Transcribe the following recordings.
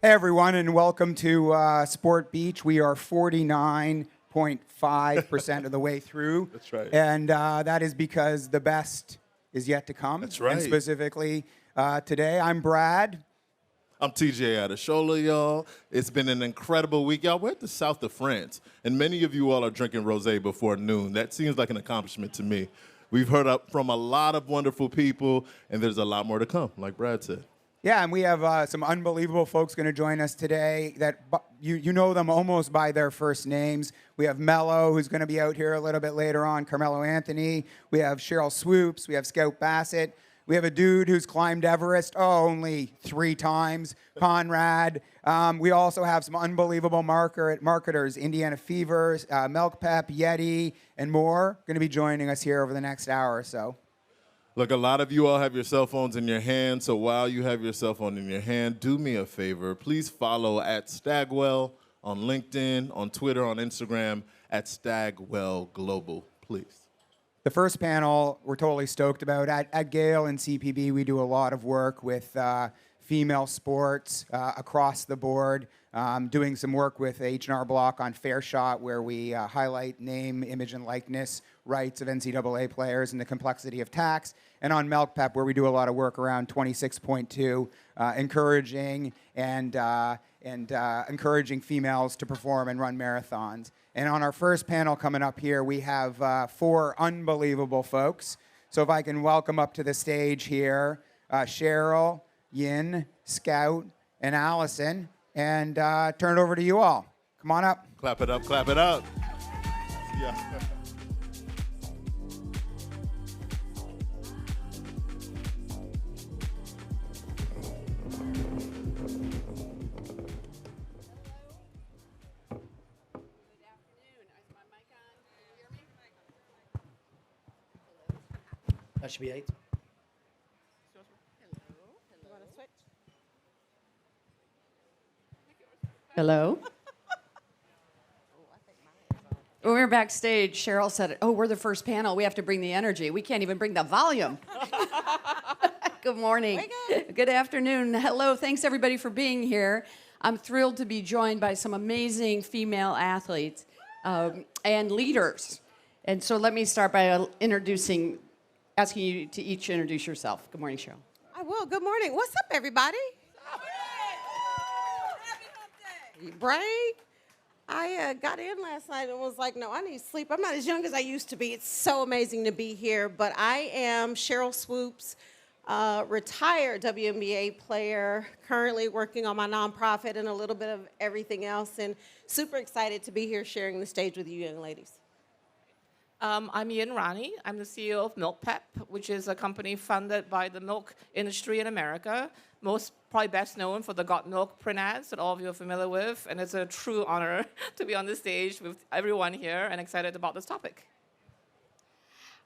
Hey everyone, and welcome to Sport Beach. We are 49.5% of the way through. That's right. And that is because the best is yet to come. That's right. And specifically today, I'm Brad. I'm TJ Adeshola, y'all. It's been an incredible week, y'all. We're at the south of France, and many of you all are drinking rosé before noon. That seems like an accomplishment to me. We've heard up from a lot of wonderful people, and there's a lot more to come, like Brad said. Yeah, and we have some unbelievable folks going to join us today that you know them almost by their first names. We have Mello, who's going to be out here a little bit later on, Carmelo Anthony. We have Sheryl Swoopes. We have Scout Bassett. We have a dude who's climbed Everest, only 3 times, Conrad. We also have some unbelievable marketers, Indiana Fever, Milk Pep, Yeti, and more, going to be joining us here over the next hour or so. Look, a lot of you all have your cell phones in your hand, so while you have your cell phone in your hand, do me a favor. Please follow at Stagwell on LinkedIn, on Twitter, on Instagram, at Stagwell Global, please. The first panel we're totally stoked about. At Gale and CPB, we do a lot of work with female sports across the board, doing some work with H&R Block on Fair Shot, where we highlight name, image, and likeness rights of NCAA players and the complexity of tax, and on Milk Pep, where we do a lot of work around 26.2, encouraging encouraging females to perform and run marathons. And on our first panel coming up here, we have 4 unbelievable folks. So if I can welcome up to the stage here, Sheryl, Yin, Scout, and Allison, and turn it over to you all. Come on up. Clap it up, clap it up. Yeah. That should be 8. Hello. When we were backstage, Sheryl said, we're the first panel. We have to bring the energy. We can't even bring the volume. Good morning. Good afternoon. Hello. Thanks, everybody, for being here. I'm thrilled to be joined by some amazing female athletes and leaders. And so let me start by asking you to each introduce yourself. Good morning, Sheryl. I will. Good morning. What's up, everybody? Right? I got in last night and was like, no, I need sleep. I'm not as young as I used to be. It's so amazing to be here. But I am Sheryl Swoopes, retired WNBA player, currently working on my nonprofit and a little bit of everything else, and super excited to be here sharing the stage with you young ladies. I'm Rani. I'm the CEO of Milk Pep, which is a company funded by the milk industry in America. Probably best known for the Got Milk print ads that all of you are familiar with. And it's a true honor to be on this stage with everyone here and excited about this topic.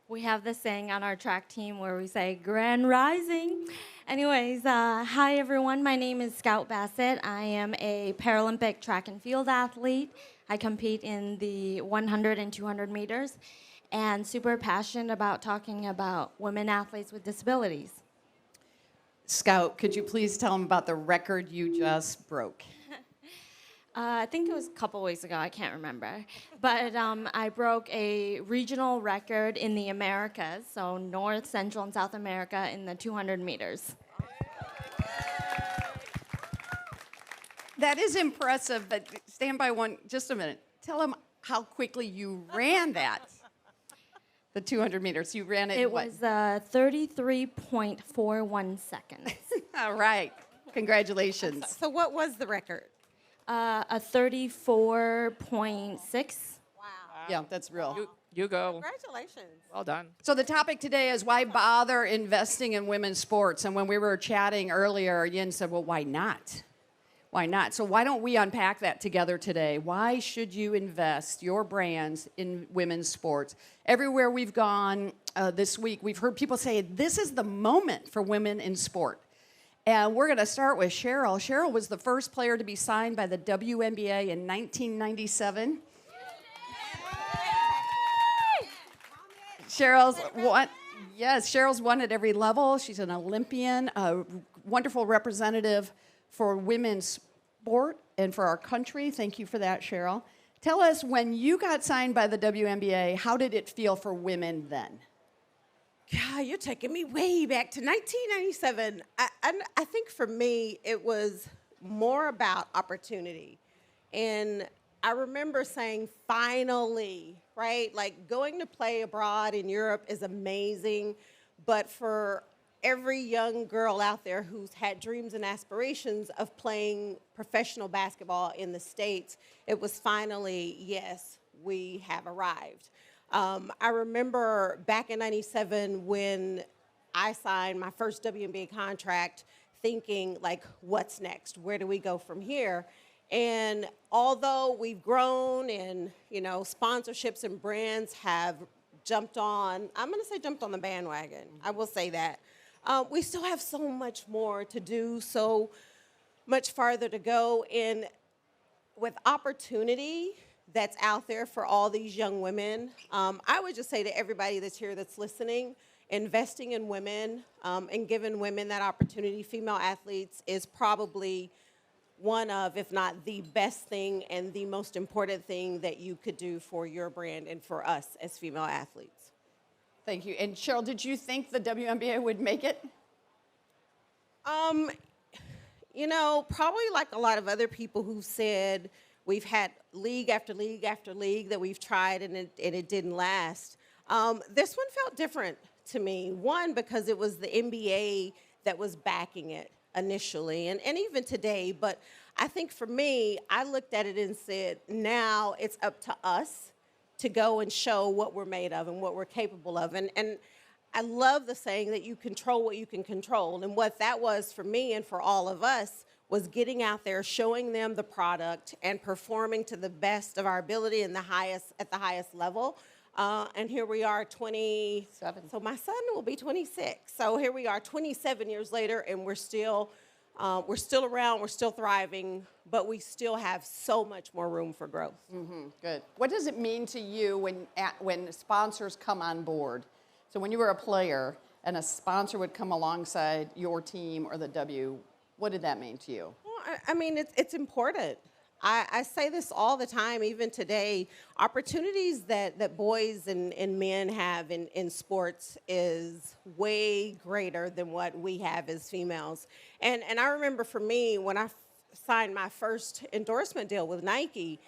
We have this saying on our track team where we say, Grand Rising. Anyways, hi everyone. My name is Scout Bassett. I am a Paralympic track and field athlete. I compete in the 100 and 200 meters and super passionate about talking about women athletes with disabilities. Scout, could you please tell them about the record you just broke? I think it was a couple weeks ago. I can't remember. But I broke a regional record in the Americas, so North, Central, and South America in the 200 meters. That is impressive, but stand by just a minute. Tell them how quickly you ran that. The 200 meters. You ran it in what? It was 33.41 seconds. All right. Congratulations. So what was the record? A 34.6. Wow. Yeah, that's real. You go. Congratulations. Well done. So the topic today is why bother investing in women's sports? And when we were chatting earlier, Yin said, well, why not? Why not? So why don't we unpack that together today? Why should you invest your brands in women's sports? Everywhere we've gone this week, we've heard people say, this is the moment for women in sport. And we're going to start with Sheryl. Sheryl was the first player to be signed by the WNBA in 1997. Sheryl's won at every level. She's an Olympian, a wonderful representative for women's sport and for our country. Thank you for that, Sheryl. Tell us, when you got signed by the WNBA, how did it feel for women then? God, you're taking me way back to 1997. I think for me, it was more about opportunity. And I remember saying, finally, right? Like, going to play abroad in Europe is amazing, but for every young girl out there who's had dreams and aspirations of playing professional basketball in the States, it was finally, yes, we have arrived. I remember back in 97 when I signed my first WNBA contract, thinking, like, what's next? Where do we go from here? And although we've grown and, you know, sponsorships and brands have jumped on, I'm going to say jumped on the bandwagon. I will say that. We still have so much more to do, so much farther to go. And with opportunity that's out there for all these young women, I would just say to everybody that's here that's listening, investing in women and giving women that opportunity, female athletes, is probably one of, if not the best thing and the most important thing that you could do for your brand and for us as female athletes. Thank you. And Sheryl, did you think the WNBA would make it? You know, probably like a lot of other people who said we've had league after league after league that we've tried and it didn't last. This one felt different to me. One, because it was the NBA that was backing it initially and even today. But I think for me, I looked at it and said, now it's up to us to go and show what we're made of and what we're capable of. And I love the saying that you control what you can control. And what that was for me and for all of us was getting out there, showing them the product and performing to the best of our ability and at the highest level. And here we are, 27. So my son will be 26. So here we are, 27 years later, and we're still around, we're still thriving, but we still have so much more room for growth. Mm-hmm. Good. What does it mean to you when sponsors come on board? So when you were a player and a sponsor would come alongside your team or the W, what did that mean to you? Well, I mean, it's important. I say this all the time, even today. Opportunities that boys and men have in sports is way greater than what we have as females. And I remember for me, when I signed my first endorsement deal with Nike,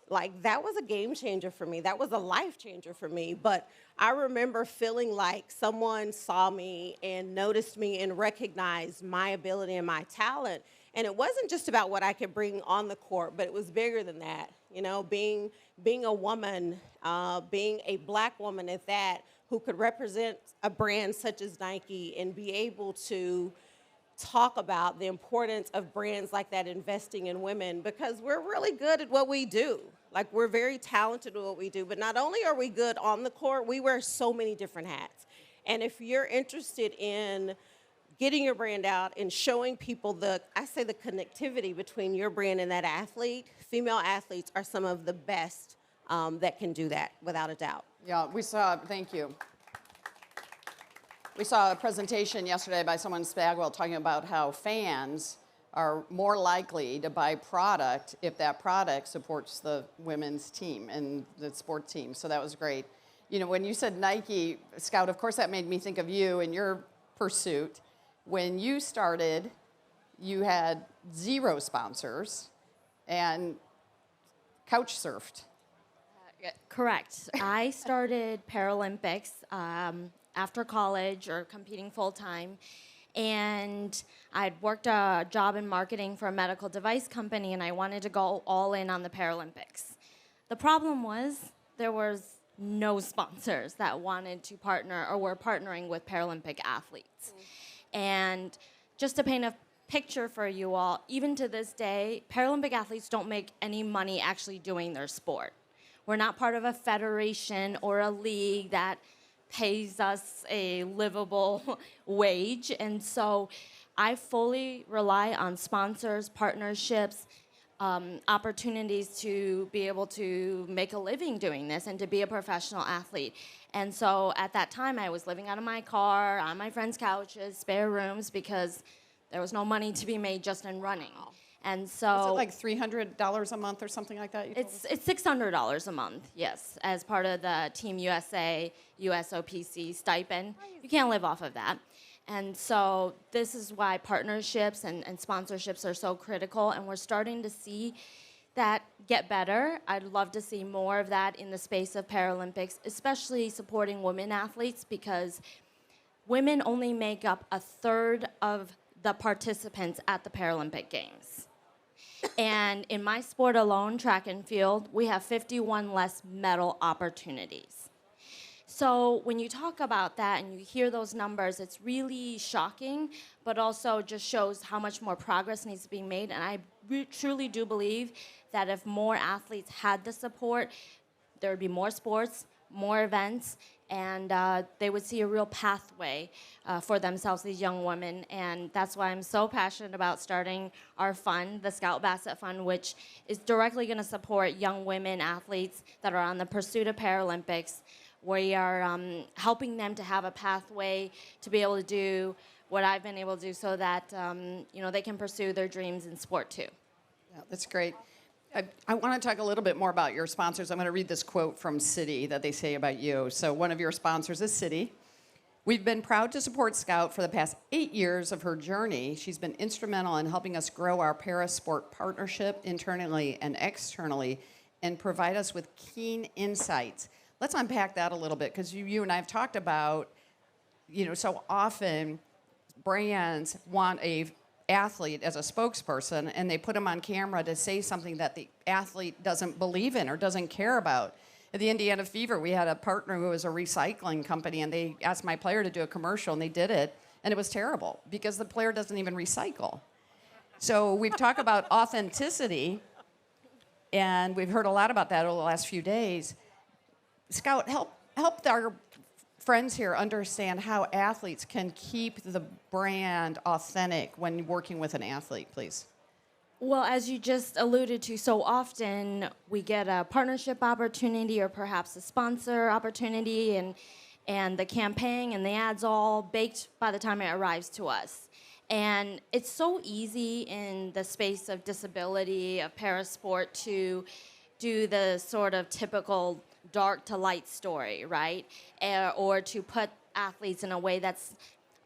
like, that was a game changer for me. That was a life changer for me. But I remember feeling like someone saw me and noticed me and recognized my ability and my talent. And it wasn't just about what I could bring on the court, but it was bigger than that. You know, being a woman, being a black woman at that, who could represent a brand such as Nike and be able to talk about the importance of brands like that investing in women, because we're really good at what we do. Like, we're very talented at what we do, but not only are we good on the court, we wear so many different hats. And if you're interested in getting your brand out and showing people the connectivity between your brand and that athlete, female athletes are some of the best that can do that, without a doubt. Yeah, thank you. We saw a presentation yesterday by someone in Spagwell talking about how fans are more likely to buy product if that product supports the women's team and the sport team. So that was great. You know, when you said Nike, Scout, of course that made me think of you and your pursuit. When you started, you had 0 sponsors and couch surfed. Correct. I started Paralympics after college or competing full-time, and I'd worked a job in marketing for a medical device company, and I wanted to go all in on the Paralympics. The problem was there was no sponsors that wanted to partner or were partnering with Paralympic athletes. And just to paint a picture for you all, even to this day, Paralympic athletes don't make any money actually doing their sport. We're not part of a federation or a league that pays us a livable wage. And so I fully rely on sponsors, partnerships, opportunities to be able to make a living doing this and to be a professional athlete. And so at that time, I was living out of my car, on my friends' couches, spare rooms, because there was no money to be made just in running. And so Is it like $300 a month or something like that? You told us? it's $600 a month, yes, as part of the Team USA USOPC stipend. You can't live off of that. And so this is why partnerships and sponsorships are so critical, and we're starting to see that get better. I'd love to see more of that in the space of Paralympics, especially supporting women athletes, because women only make up a third of the participants at the Paralympic Games. And in my sport alone, track and field, we have 51 less medal opportunities. So when you talk about that and you hear those numbers, it's really shocking, but also just shows how much more progress needs to be made. And I truly do believe that if more athletes had the support, there would be more sports, more events, and they would see a real pathway for themselves, these young women. And that's why I'm so passionate about starting our fund, the Scout Bassett Fund, which is directly going to support young women athletes that are on the pursuit of Paralympics. We are helping them to have a pathway to be able to do what I've been able to do, so that they can pursue their dreams in sport too. Yeah, that's great. I want to talk a little bit more about your sponsors. I'm going to read this quote from Citi that they say about you. So one of your sponsors is Citi. We've been proud to support Scout for the past 8 years of her journey. She's been instrumental in helping us grow our parasport partnership internally and externally and provide us with keen insights. Let's unpack that a little bit, because you and I have talked about, so often brands want a athlete as a spokesperson, and they put them on camera to say something that the athlete doesn't believe in or doesn't care about. At the Indiana Fever, we had a partner who was a recycling company, and they asked my player to do a commercial, and they did it, and it was terrible because the player doesn't even recycle. So we've talked about authenticity, and we've heard a lot about that over the last few days. Scout, help our friends here understand how athletes can keep the brand authentic when working with an athlete, please. Well, as you just alluded to, so often we get a partnership opportunity or perhaps a sponsor opportunity, and the campaign and the ads all baked by the time it arrives to us. And it's so easy in the space of disability, of parasport, to do the sort of typical dark to light story, right? Or to put athletes in a way that's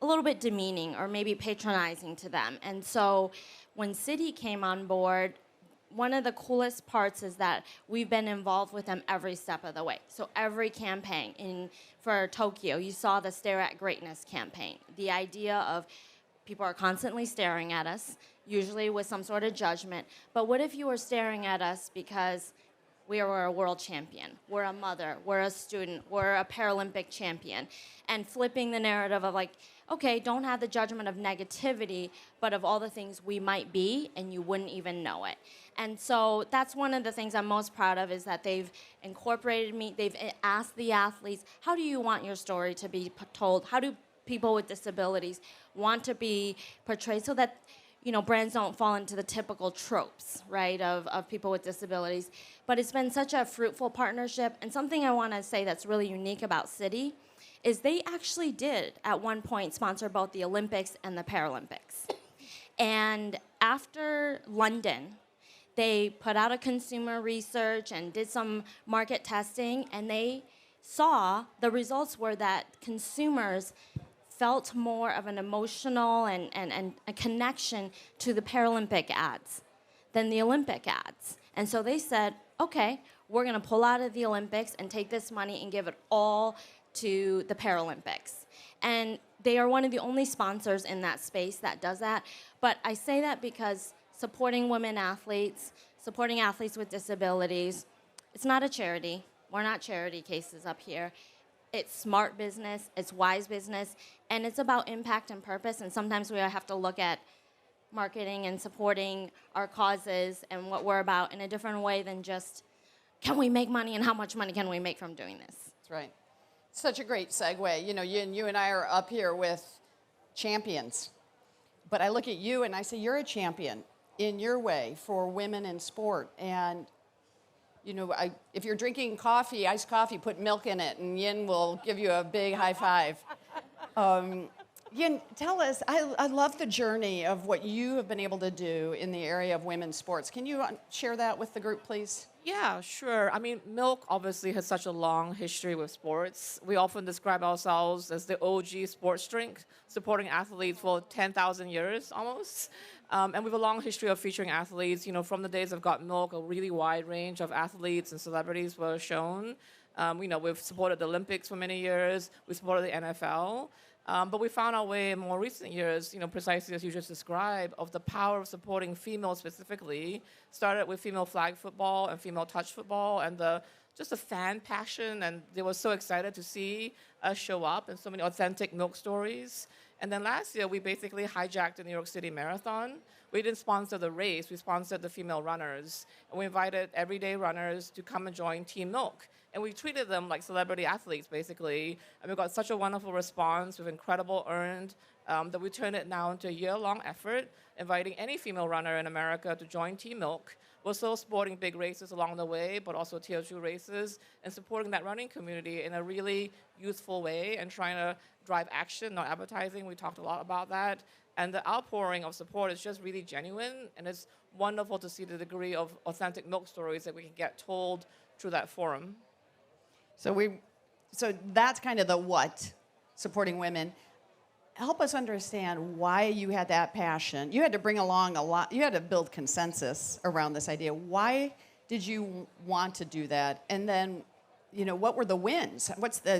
a little bit demeaning or maybe patronizing to them. And so when Citi came on board, one of the coolest parts is that we've been involved with them every step of the way. So every campaign for Tokyo, you saw the Stare at Greatness campaign. The idea of people are constantly staring at us, usually with some sort of judgment. But what if you were staring at us because we are a world champion, we're a mother, we're a student, we're a Paralympic champion, and flipping the narrative of like, okay, don't have the judgment of negativity, but of all the things we might be, and you wouldn't even know it. And so that's one of the things I'm most proud of, is that they've incorporated me, they've asked the athletes, how do you want your story to be told? How do people with disabilities want to be portrayed, so that brands don't fall into the typical tropes, right, of people with disabilities. But it's been such a fruitful partnership. And something I want to say that's really unique about Citi is they actually did, at one point, sponsor both the Olympics and the Paralympics. And after London, they put out a consumer research and did some market testing, and they saw the results were that consumers felt more of an emotional and a connection to the Paralympic ads than the Olympic ads. And so they said, okay, we're going to pull out of the Olympics and take this money and give it all to the Paralympics. And they are one of the only sponsors in that space that does that. But I say that because supporting women athletes, supporting athletes with disabilities, it's not a charity. We're not charity cases up here. It's smart business, it's wise business, and it's about impact and purpose. And sometimes we have to look at marketing and supporting our causes and what we're about in a different way than just, can we make money and how much money can we make from doing this? That's right. Such a great segue. You and I are up here with champions. But I look at you and I say, you're a champion in your way for women in sport. And if you're drinking coffee, iced coffee, put milk in it, and Yin will give you a big high five. Yin, tell us, I love the journey of what you have been able to do in the area of women's sports. Can you share that with the group, please? Yeah, sure. I mean, milk obviously has such a long history with sports. We often describe ourselves as the OG sports drink, supporting athletes for 10,000 years almost. And we have a long history of featuring athletes. From the days of Got Milk, a really wide range of athletes and celebrities were shown. We've supported the Olympics for many years. We supported the NFL. But we found our way in more recent years, precisely as you just described, of the power of supporting females specifically. Started with female flag football and female touch football, and just the fan passion, and they were so excited to see us show up and so many authentic milk stories. And then last year, we basically hijacked the New York City Marathon. We didn't sponsor the race, we sponsored the female runners. And we invited everyday runners to come and join Team Milk. And we treated them like celebrity athletes, basically. And we got such a wonderful response with incredible earned that we turned it now into a year-long effort, inviting any female runner in America to join Team Milk. We're still supporting big races along the way, but also Tier 2 races, and supporting that running community in a really youthful way and trying to drive action, not advertising. We talked a lot about that. And the outpouring of support is just really genuine, and it's wonderful to see the degree of authentic milk stories that we can get told through that forum. So that's kind of the what, supporting women. Help us understand why you had that passion. You had to bring along a lot. You had to build consensus around this idea. Why did you want to do that? And then, what were the wins?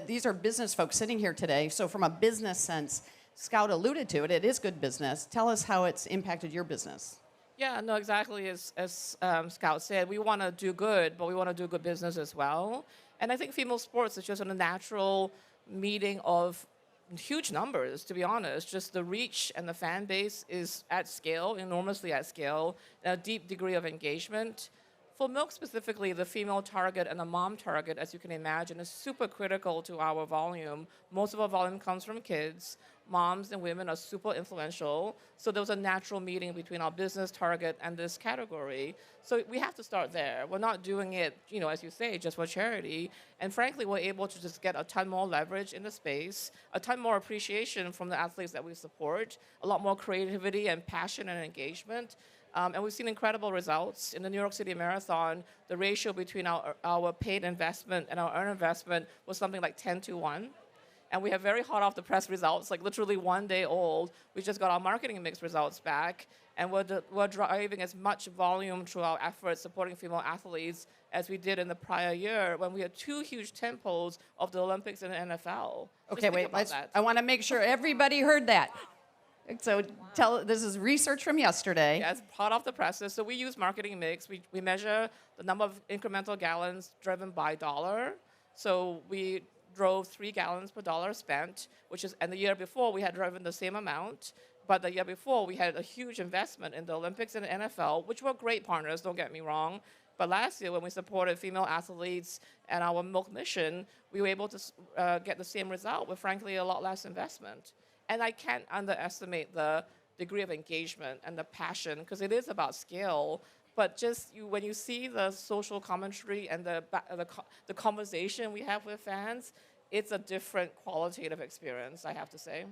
These are business folks sitting here today. So from a business sense, Scout alluded to it. It is good business. Tell us how it's impacted your business. Yeah, no, exactly as Scout said. We want to do good, but we want to do good business as well. And I think female sports is just a natural meeting of huge numbers, to be honest. Just the reach and the fan base is at scale, enormously at scale, and a deep degree of engagement. For milk specifically, the female target and the mom target, as you can imagine, is super critical to our volume. Most of our volume comes from kids. Moms and women are super influential. So there was a natural meeting between our business target and this category. So we have to start there. We're not doing it, as you say, just for charity. And frankly, we're able to just get a ton more leverage in the space, a ton more appreciation from the athletes that we support, a lot more creativity and passion and engagement. And we've seen incredible results. In the New York City Marathon, the ratio between our paid investment and our earned investment was something like 10-1. And we have very hot off the press results, like literally 1 day old. We just got our marketing mix results back, and we're driving as much volume through our efforts supporting female athletes as we did in the prior year when we had 2 huge tentpoles of the Olympics and the NFL. Okay, wait. I want to make sure everybody heard that. So this is research from yesterday. Yes, hot off the presses. So we use marketing mix. We measure the number of incremental gallons driven by dollar. So we drove 3 gallons per dollar spent, and the year before we had driven the same amount. But the year before we had a huge investment in the Olympics and the NFL, which were great partners, don't get me wrong. But last year when we supported female athletes and our milk mission, we were able to get the same result with frankly a lot less investment. And I can't underestimate the degree of engagement and the passion, because it is about scale. But just when you see the social commentary and the conversation we have with fans, it's a different qualitative experience, I have to say.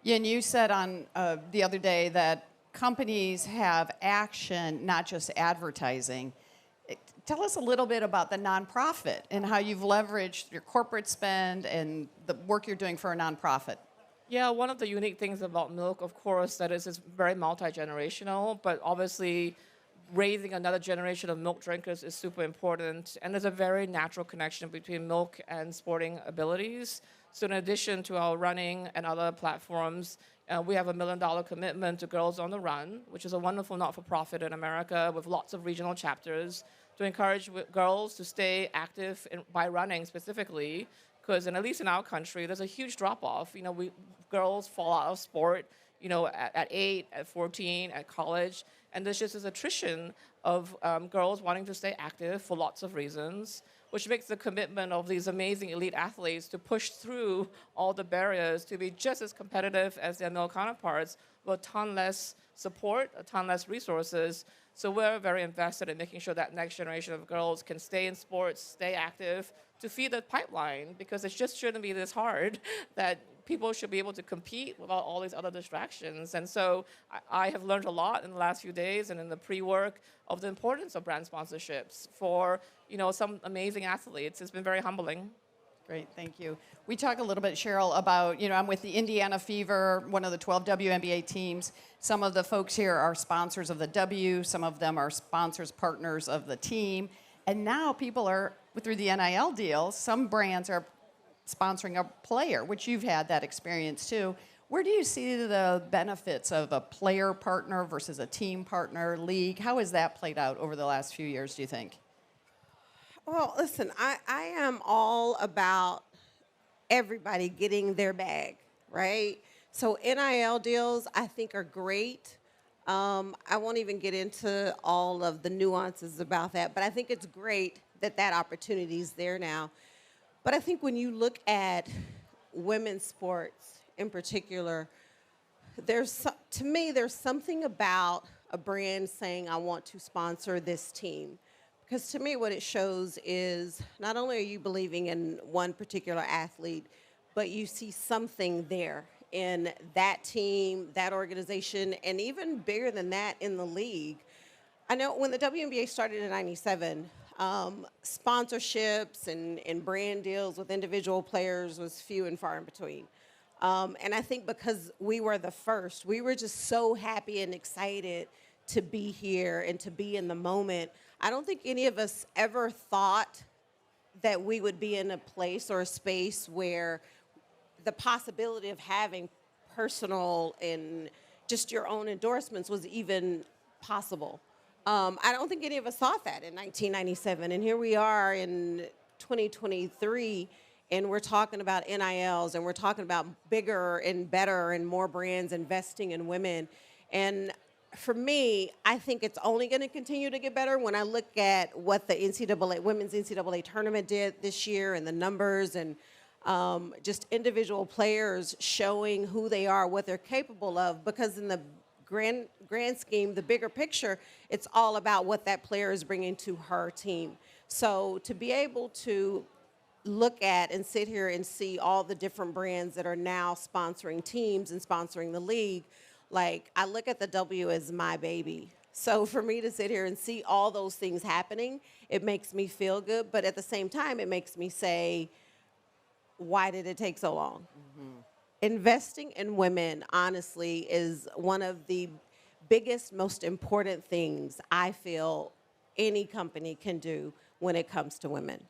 Yin, you said on the other day that companies have action, not just advertising. Tell us a little bit about the nonprofit and how you've leveraged your corporate spend and the work you're doing for a nonprofit. Yeah, one of the unique things about milk, of course, that it's very multi-generational, but obviously raising another generation of milk drinkers is super important, and there's a very natural connection between milk and sporting abilities. So in addition to our running and other platforms, we have $1 million commitment to Girls on the Run, which is a wonderful not-for-profit in America with lots of regional chapters to encourage girls to stay active by running specifically, because at least in our country, there's a huge drop-off. Girls fall out of sport, at 8, at 14, at college, and there's just this attrition of girls wanting to stay active for lots of reasons, which makes the commitment of these amazing elite athletes to push through all the barriers to be just as competitive as their male counterparts with a ton less support, a ton less resources. So we're very invested in making sure that next generation of girls can stay in sports, stay active, to feed the pipeline, because it just shouldn't be this hard that people should be able to compete without all these other distractions. And so I have learned a lot in the last few days and in the pre-work of the importance of brand sponsorships for, some amazing athletes. It's been very humbling. Great, thank you. We talk a little bit, Sheryl, about, I'm with the Indiana Fever, one of the 12 WNBA teams. Some of the folks here are sponsors of the W. Some of them are sponsors, partners of the team. And now people are, through the NIL deals, some brands are sponsoring a player, which you've had that experience too. Where do you see the benefits of a player partner versus a team partner league? How has that played out over the last few years, do you think? Well, listen, I am all about everybody getting their bag, right? So NIL deals, I think, are great. I won't even get into all of the nuances about that, but I think it's great that opportunity is there now. But I think when you look at women's sports in particular, to me, there's something about a brand saying, I want to sponsor this team. Because to me, what it shows is not only are you believing in one particular athlete, but you see something there in that team, that organization, and even bigger than that in the league. I know when the WNBA started in '97, sponsorships and brand deals with individual players was few and far in between. And I think because we were the first, we were just so happy and excited to be here and to be in the moment. I don't think any of us ever thought that we would be in a place or a space where the possibility of having personal and just your own endorsements was even possible. I don't think any of us thought that in 1997. And here we are in 2023, and we're talking about NILs, and we're talking about bigger and better and more brands investing in women. And for me, I think it's only going to continue to get better when I look at what the women's NCAA tournament did this year and the numbers and just individual players showing who they are, what they're capable of, because in the grand scheme, the bigger picture, it's all about what that player is bringing to her team. So to be able to look at and sit here and see all the different brands that are now sponsoring teams and sponsoring the league, like, I look at the W as my baby. So for me to sit here and see all those things happening, it makes me feel good. But at the same time, it makes me say, why did it take so long? Mm-hmm. Investing in women, honestly, is one of the biggest, most important things I feel any company can do when it comes to women.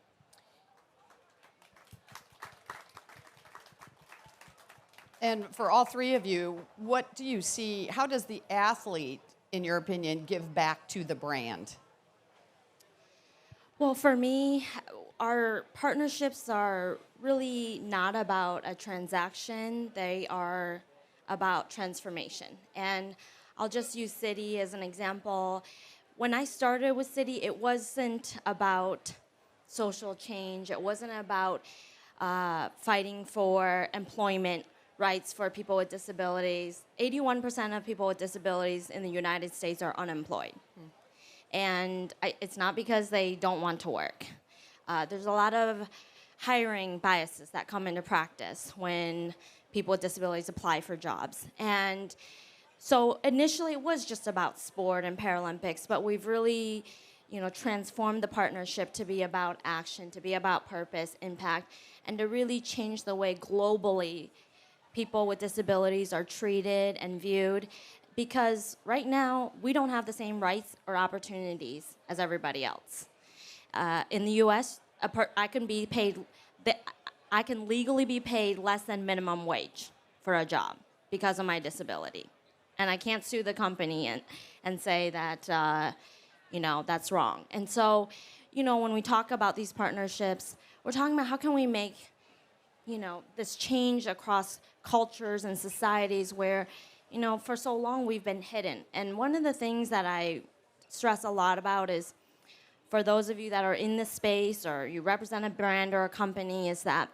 And for all three of you, what do you see, how does the athlete, in your opinion, give back to the brand? Well, for me, our partnerships are really not about a transaction. They are about transformation. And I'll just use Citi as an example. When I started with Citi, it wasn't about social change. It wasn't about fighting for employment rights for people with disabilities. 81% of people with disabilities in the United States are unemployed. And it's not because they don't want to work. There's a lot of hiring biases that come into practice when people with disabilities apply for jobs. And so initially it was just about sport and Paralympics, but we've really, transformed the partnership to be about action, to be about purpose, impact, and to really change the way globally people with disabilities are treated and viewed. Because right now, we don't have the same rights or opportunities as everybody else. In the U.S., I can legally be paid less than minimum wage for a job because of my disability. And I can't sue the company and say that, that's wrong. And so, when we talk about these partnerships, we're talking about how can we make, this change across cultures and societies where, for so long we've been hidden. And one of the things that I stress a lot about is, for those of you that are in this space or you represent a brand or a company, is that,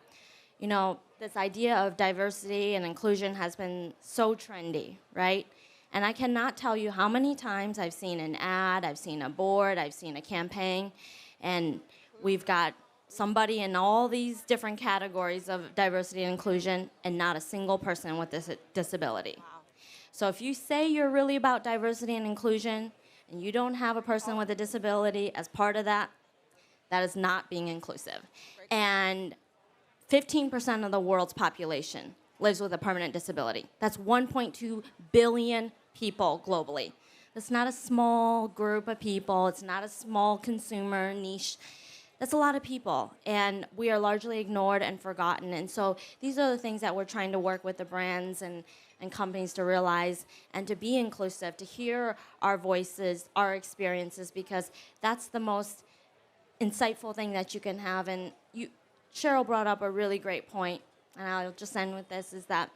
this idea of diversity and inclusion has been so trendy, right? And I cannot tell you how many times I've seen an ad, I've seen a board, I've seen a campaign, and we've got somebody in all these different categories of diversity and inclusion and not a single person with this disability. So if you say you're really about diversity and inclusion and you don't have a person with a disability as part of that, that is not being inclusive. And 15% of the world's population lives with a permanent disability. That's 1.2 billion people globally. That's not a small group of people. It's not a small consumer niche. That's a lot of people, and we are largely ignored and forgotten. And so these are the things that we're trying to work with the brands and companies to realize and to be inclusive, to hear our voices, our experiences, because that's the most insightful thing that you can have. And Sheryl brought up a really great point, and I'll just end with this, is that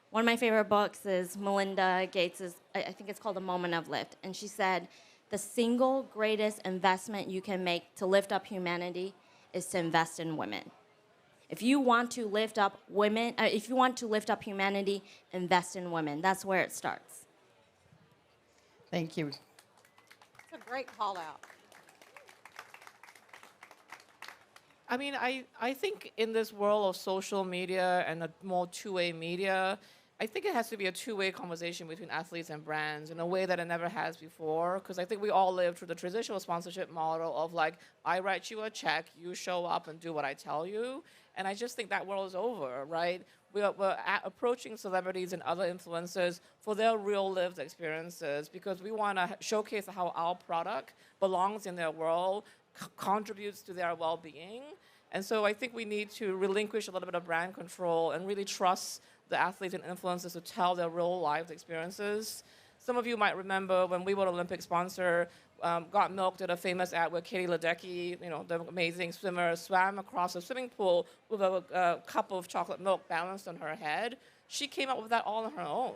one of my favorite books is Melinda Gates's, I think it's called A Moment of Lift, and she said, the single greatest investment you can make to lift up humanity is to invest in women. If you want to lift up women, if you want to lift up humanity, invest in women. That's where it starts. Thank you. It's a great call out. I mean, I think in this world of social media and a more two-way media, I think it has to be a two-way conversation between athletes and brands in a way that it never has before. Because I think we all live through the traditional sponsorship model of like, I write you a check, you show up and do what I tell you. And I just think that world is over, right? We're approaching celebrities and other influencers for their real lived experiences because we want to showcase how our product belongs in their world, contributes to their well-being. And so I think we need to relinquish a little bit of brand control and really trust the athletes and influencers to tell their real life experiences. Some of you might remember when we were an Olympic sponsor, Got Milk did a famous ad where Katie Ledecky, the amazing swimmer, swam across a swimming pool with a cup of chocolate milk balanced on her head. She came up with that all on her own.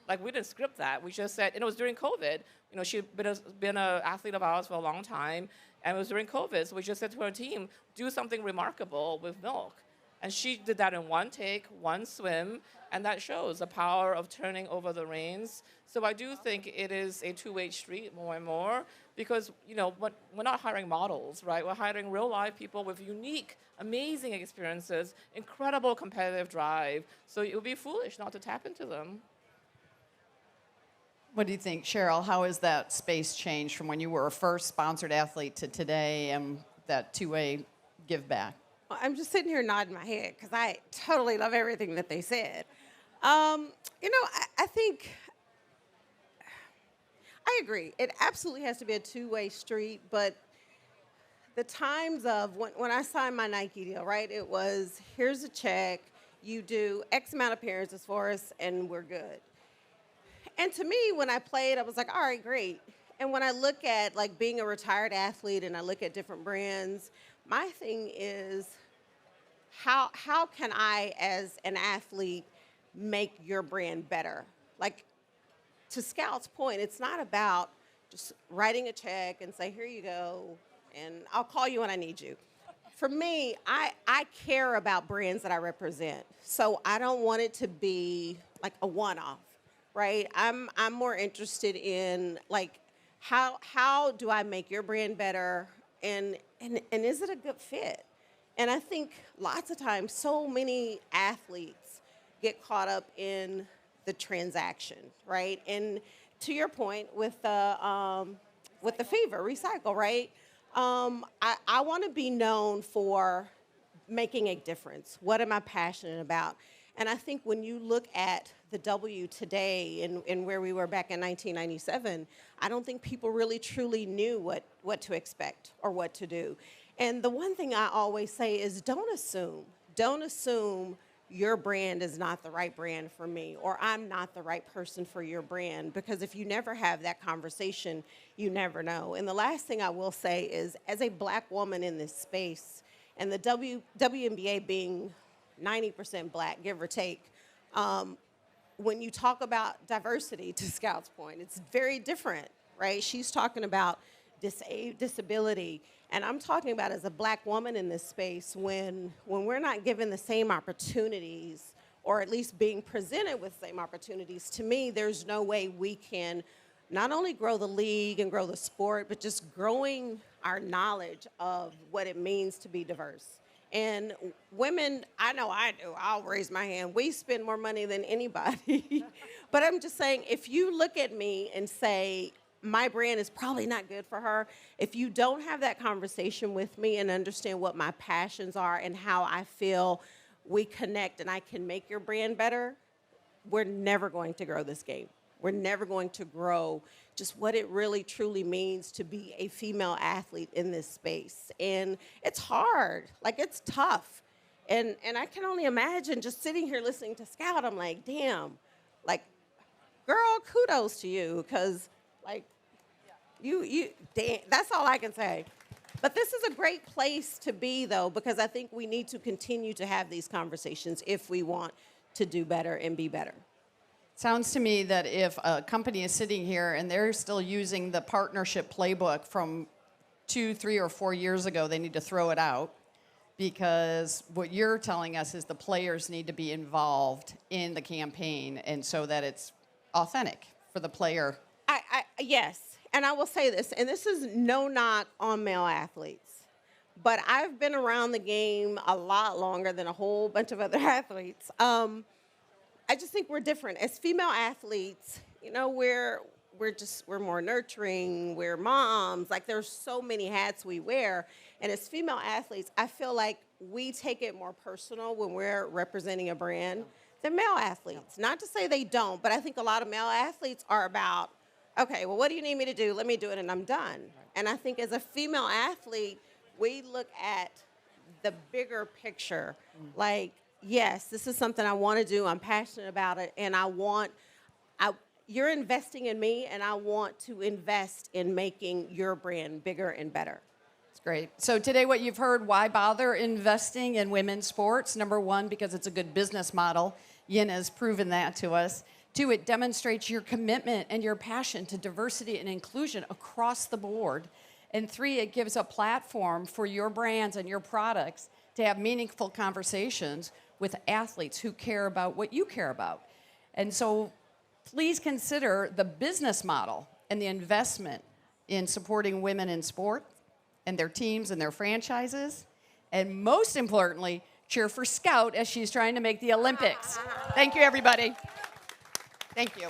Like, we didn't script that. We just said, and it was during COVID. She'd been an athlete of ours for a long time, and it was during COVID. So we just said to her team, do something remarkable with milk. And she did that in one take, one swim, and that shows the power of turning over the reins. So I do think it is a two-way street more and more because, we're not hiring models, right? We're hiring real-life people with unique, amazing experiences, incredible competitive drive. So it would be foolish not to tap into them. What do you think, Sheryl? How has that space changed from when you were a first sponsored athlete to today and that two-way give back? I'm just sitting here nodding my head because I totally love everything that they said. I think I agree. It absolutely has to be a two-way street, but the times of when I signed my Nike deal, right, it was, here's a check, you do X amount of appearances for us, and we're good. And to me, when I played, I was like, all right, great. And when I look at, like, being a retired athlete and I look at different brands, my thing is, how can I, as an athlete, make your brand better? Like, to Scout's point, it's not about just writing a check and say, here you go, and I'll call you when I need you. For me, I care about brands that I represent. So I don't want it to be like a one-off, right? I'm more interested in, like, how do I make your brand better, and is it a good fit? And I think lots of times so many athletes get caught up in the transaction, right? And to your point with the fever, recycle, right? I want to be known for making a difference. What am I passionate about? And I think when you look at the W today and where we were back in 1997, I don't think people really truly knew what to expect or what to do. And the one thing I always say is don't assume your brand is not the right brand for me, or I'm not the right person for your brand, because if you never have that conversation, you never know. And the last thing I will say is, as a black woman in this space, and the WNBA being 90% black, give or take, when you talk about diversity, to Scout's point, it's very different, right? She's talking about disability. And I'm talking about, as a black woman in this space, when we're not given the same opportunities, or at least being presented with the same opportunities, to me, there's no way we can not only grow the league and grow the sport, but just growing our knowledge of what it means to be diverse. And women, I know I do, I'll raise my hand, we spend more money than anybody. But I'm just saying, if you look at me and say, my brand is probably not good for her, if you don't have that conversation with me and understand what my passions are and how I feel we connect and I can make your brand better, we're never going to grow this game. We're never going to grow just what it really truly means to be a female athlete in this space. And it's hard, like it's tough. And I can only imagine just sitting here listening to Scout, I'm like, damn, like, girl, kudos to you, because like, you, damn, that's all I can say. But this is a great place to be, though, because I think we need to continue to have these conversations if we want to do better and be better. Sounds to me that if a company is sitting here and they're still using the partnership playbook from 2, 3, or 4 years ago, they need to throw it out, because what you're telling us is the players need to be involved in the campaign, and so that it's authentic for the player. Yes, and I will say this, and this is no knock on male athletes, but I've been around the game a lot longer than a whole bunch of other athletes. I just think we're different. As female athletes, you know, we're more nurturing, we're moms, like there's so many hats we wear. And as female athletes, I feel like we take it more personal when we're representing a brand than male athletes. Not to say they don't, but I think a lot of male athletes are about, okay, well, what do you need me to do? Let me do it and I'm done. And I think as a female athlete, we look at the bigger picture, like, yes, this is something I want to do. I'm passionate about it, and you're investing in me, and I want to invest in making your brand bigger and better. It's great. So today what you've heard, why bother investing in women's sports? Number one, because it's a good business model. Yin has proven that to us. 2, it demonstrates your commitment and your passion to diversity and inclusion across the board. And 3, it gives a platform for your brands and your products to have meaningful conversations with athletes who care about what you care about. And so please consider the business model and the investment in supporting women in sport and their teams and their franchises. And most importantly, cheer for Scout as she's trying to make the Olympics. Thank you, everybody. Thank you.